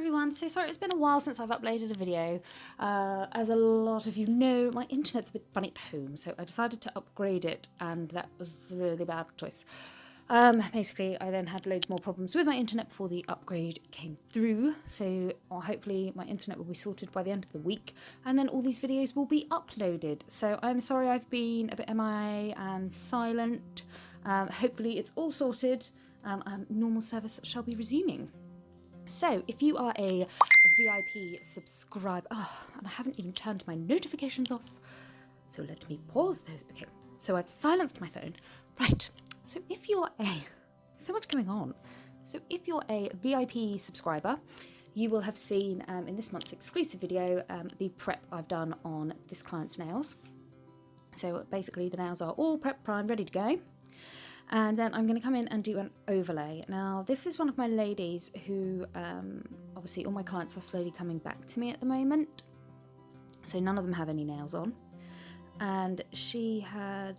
everyone, so sorry it's been a while since I've uploaded a video. As a lot of you know, my internet's a bit funny at home, so I decided to upgrade it, and that was a really bad choice. Basically, I then had loads more problems with my internet before the upgrade came through, so hopefully my internet will be sorted by the end of the week, and then all these videos will be uploaded. So I'm sorry I've been a bit MIA and silent. Hopefully it's all sorted, and normal service shall be resuming. So, if you are a VIP subscriber, and I haven't even turned my notifications off, so let me pause those. Okay, so I've silenced my phone. Right, so if you're so much going on. So if you're a VIP subscriber, you will have seen in this month's exclusive video the prep I've done on this client's nails. So basically the nails are all prep, primed, ready to go. And then I'm going to come in and do an overlay. Now, this is one of my ladies who, obviously all my clients are slowly coming back to me at the moment. So none of them have any nails on. And she had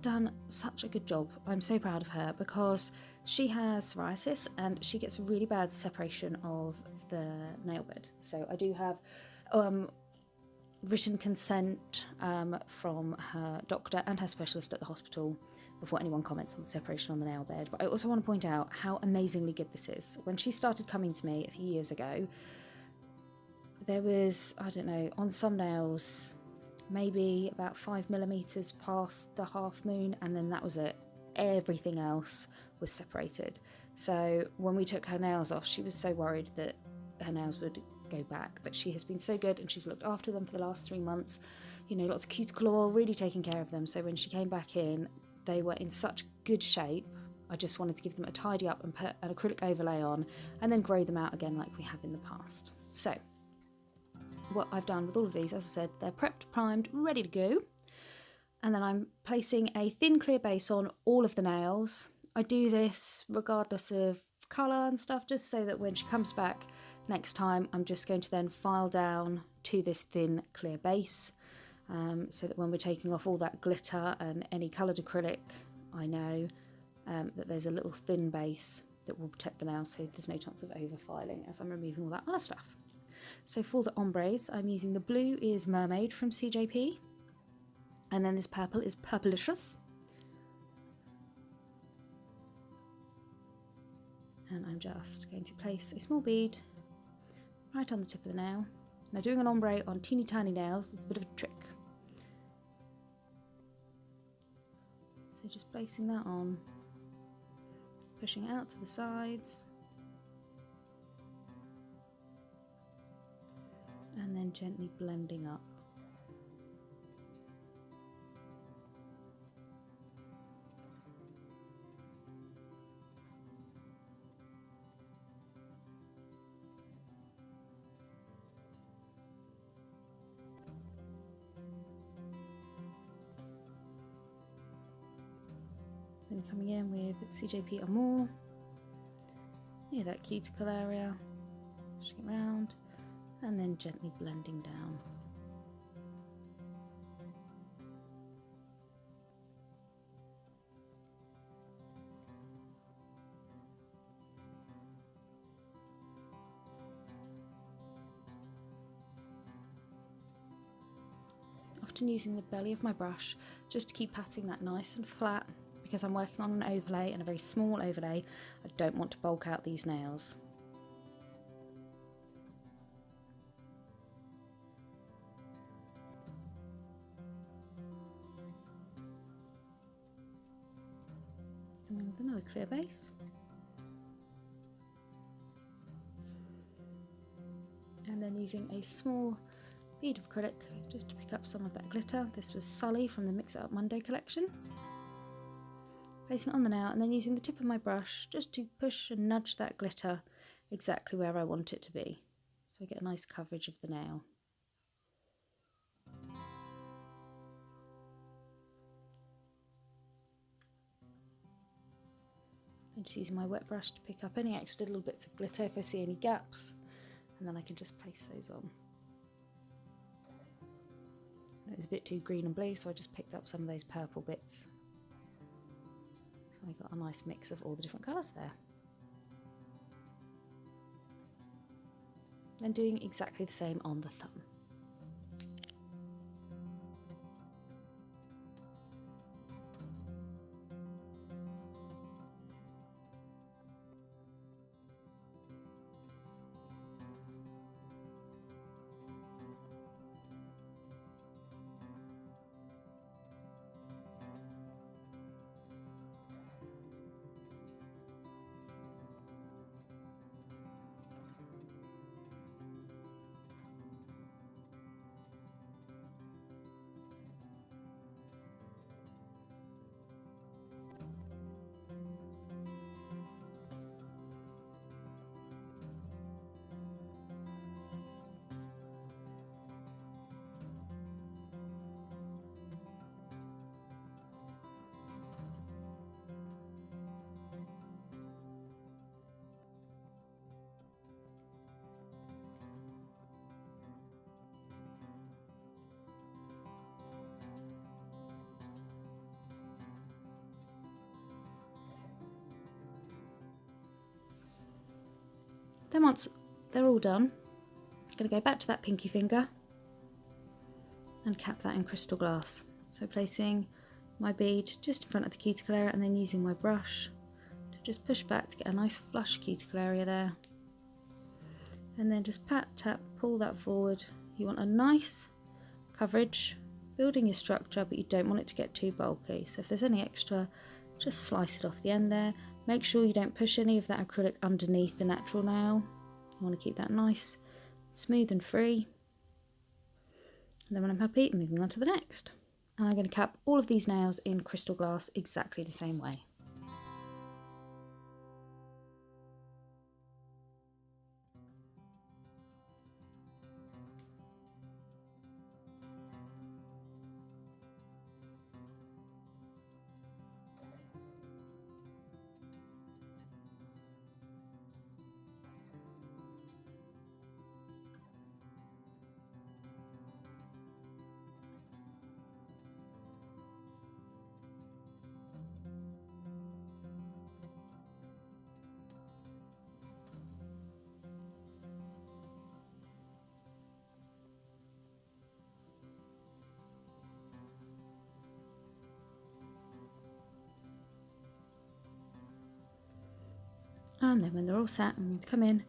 done such a good job. I'm so proud of her because she has psoriasis and she gets really bad separation of the nail bed. So I do have written consent from her doctor and her specialist at the hospital before anyone comments on the separation on the nail bed. But I also want to point out how amazingly good this is. When she started coming to me a few years ago, there was, I don't know, on some nails, maybe about 5mm past the half moon, and then that was it. Everything else was separated. So when we took her nails off, she was so worried that her nails would go back, but she has been so good and she's looked after them for the last 3 months. You know, lots of cuticle oil, really taking care of them. So when she came back in, they were in such good shape. I just wanted to give them a tidy up and put an acrylic overlay on and then grow them out again like we have in the past. So what I've done with all of these, as I said, they're prepped, primed, ready to go. And then I'm placing a thin clear base on all of the nails. I do this regardless of colour and stuff, just so that when she comes back next time, I'm just going to then file down to this thin clear base. So that when we're taking off all that glitter and any coloured acrylic, I know that there's a little thin base that will protect the nails, so there's no chance of overfiling as I'm removing all that other stuff. So for the ombres, I'm using the blue is Mermaid from CJP, and then this purple is Purpleicious. And I'm just going to place a small bead right on the tip of the nail. Now, doing an ombre on teeny tiny nails is a bit of a trick. So just placing that on, pushing it out to the sides, and then gently blending up. Then coming in with CJP Amor, near that cuticle area, pushing it round, and then gently blending down. Often using the belly of my brush just to keep patting that nice and flat, because I'm working on an overlay and a very small overlay. I don't want to bulk out these nails. And then with another clear base. And then using a small bead of acrylic just to pick up some of that glitter. This was Sully from the Mix It Up Monday collection. Placing it on the nail and then using the tip of my brush just to push and nudge that glitter exactly where I want it to be, so I get a nice coverage of the nail. And just using my wet brush to pick up any extra little bits of glitter if I see any gaps, and then I can just place those on. It was a bit too green and blue, so I just picked up some of those purple bits. So I got a nice mix of all the different colours there. then doing exactly the same on the thumb. Then once they're all done, I'm going to go back to that pinky finger and cap that in crystal glass. So placing my bead just in front of the cuticle area and then using my brush to just push back to get a nice flush cuticle area there. And then just pat, tap, pull that forward. You want a nice coverage, building your structure, but you don't want it to get too bulky. So if there's any extra, just slice it off the end there. Make sure you don't push any of that acrylic underneath the natural nail. You want to keep that nice, smooth and free. And then when I'm happy, moving on to the next. And I'm going to cap all of these nails in crystal glass exactly the same way. And then when they're all set, I'm going to come in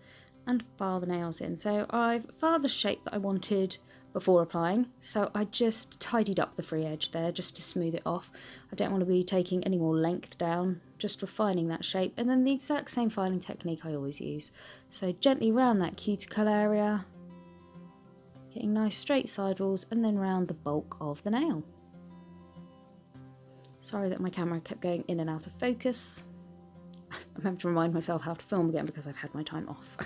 and file the nails in. So I've filed the shape that I wanted before applying, so I just tidied up the free edge there just to smooth it off. I don't want to be taking any more length down, just refining that shape, and then the exact same filing technique I always use. So gently round that cuticle area, getting nice straight sidewalls, and then round the bulk of the nail. Sorry that my camera kept going in and out of focus. I'm having to remind myself how to film again because I've had my time off.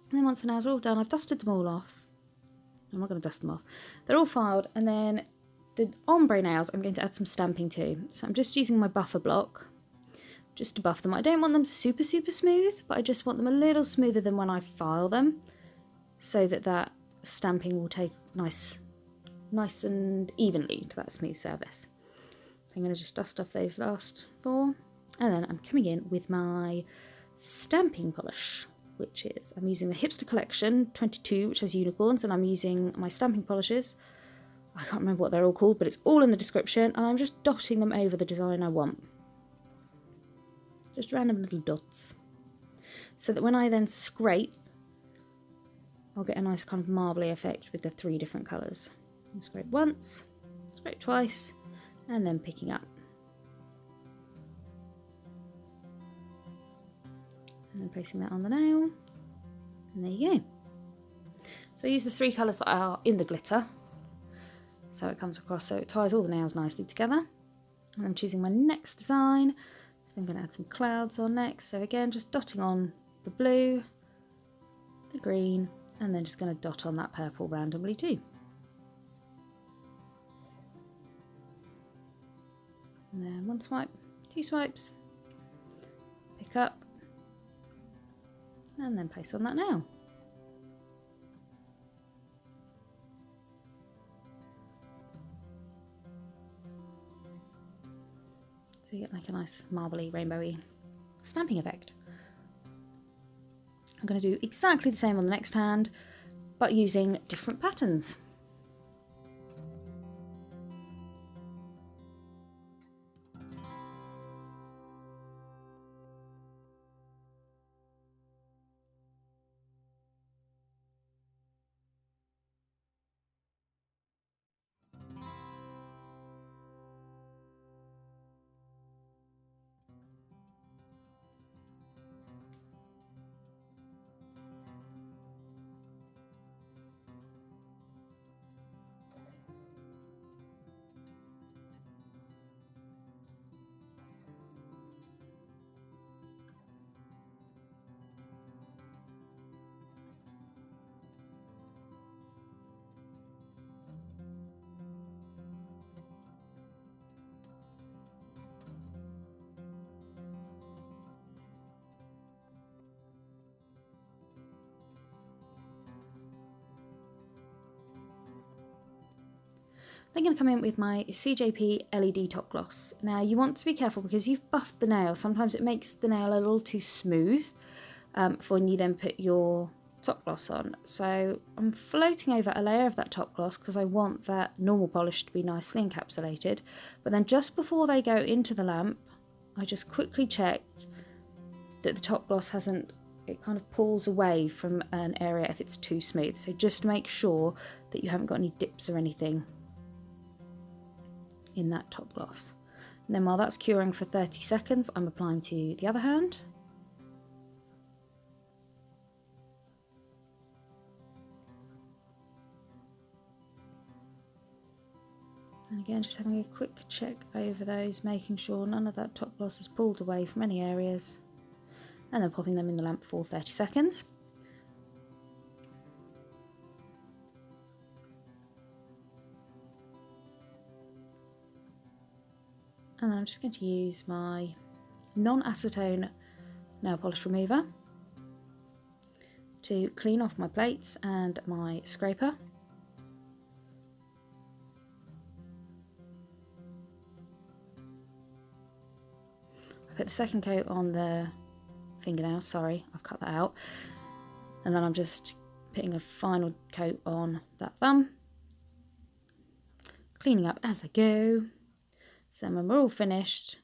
And then once the nails are all done, I've dusted them all off. I'm not going to dust them off. They're all filed, and then the ombre nails I'm going to add some stamping to. So I'm just using my buffer block just to buff them. I don't want them super smooth, but I just want them a little smoother than when I file them, so that that stamping will take nice and evenly to that smooth surface. I'm going to just dust off those last four, and then I'm coming in with my stamping polish, which is, I'm using the Hipster Collection 22, which has unicorns, and I'm using my stamping polishes. I can't remember what they're all called, but it's all in the description, and I'm just dotting them over the design I want. Just random little dots. So that when I then scrape, I'll get a nice kind of marbly effect with the 3 different colours. Scrape once, scrape twice, and then picking up. And then placing that on the nail. And there you go. So I use the 3 colours that are in the glitter. So it comes across, so it ties all the nails nicely together. And I'm choosing my next design. So I'm going to add some clouds on next. So again, just dotting on the blue, the green, and then just going to dot on that purple randomly too. And then 1 swipe, 2 swipes, pick up, and then place on that nail. So you get like a nice marbly, rainbowy stamping effect. I'm going to do exactly the same on the next hand, but using different patterns. I'm going to come in with my CJP LED Top Gloss. Now you want to be careful because you've buffed the nail. Sometimes it makes the nail a little too smooth for when you then put your top gloss on. So I'm floating over a layer of that top gloss because I want that normal polish to be nicely encapsulated. But then just before they go into the lamp, I just quickly check that the top gloss hasn't, it kind of pulls away from an area if it's too smooth. So just make sure that you haven't got any dips or anything in that top gloss. And then while that's curing for 30 seconds, I'm applying to the other hand. And again, just having a quick check over those, making sure none of that top gloss is pulled away from any areas, and then popping them in the lamp for 30 seconds. And then I'm just going to use my non-acetone nail polish remover to clean off my plates and my scraper. I put the second coat on the fingernail, sorry, I've cut that out. And then I'm just putting a final coat on that thumb, cleaning up as I go. So then when we're all finished,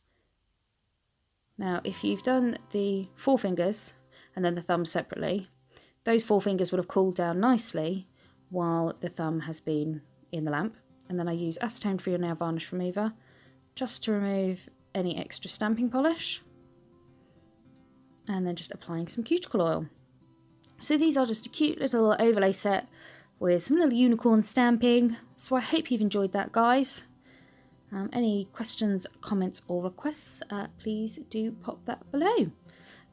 now if you've done the 4 fingers and then the thumb separately, those 4 fingers would have cooled down nicely while the thumb has been in the lamp. And then I use acetone free nail varnish remover just to remove any extra stamping polish, and then just applying some cuticle oil. So these are just a cute little overlay set with some little unicorn stamping. So I hope you've enjoyed that, guys. Any questions, comments or requests, please do pop that below.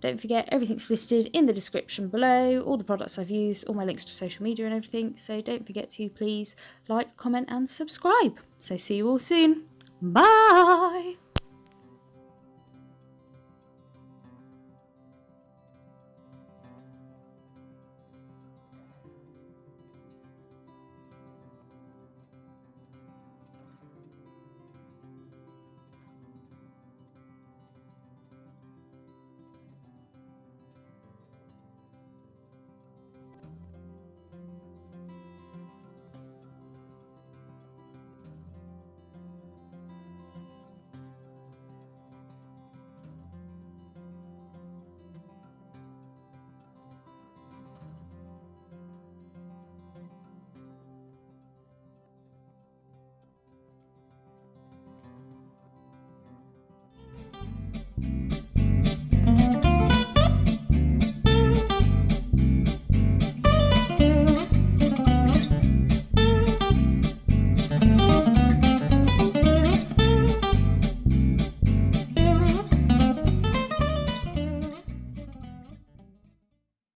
Don't forget, everything's listed in the description below, all the products I've used, all my links to social media and everything. So don't forget to please like, comment and subscribe. So see you all soon. Bye!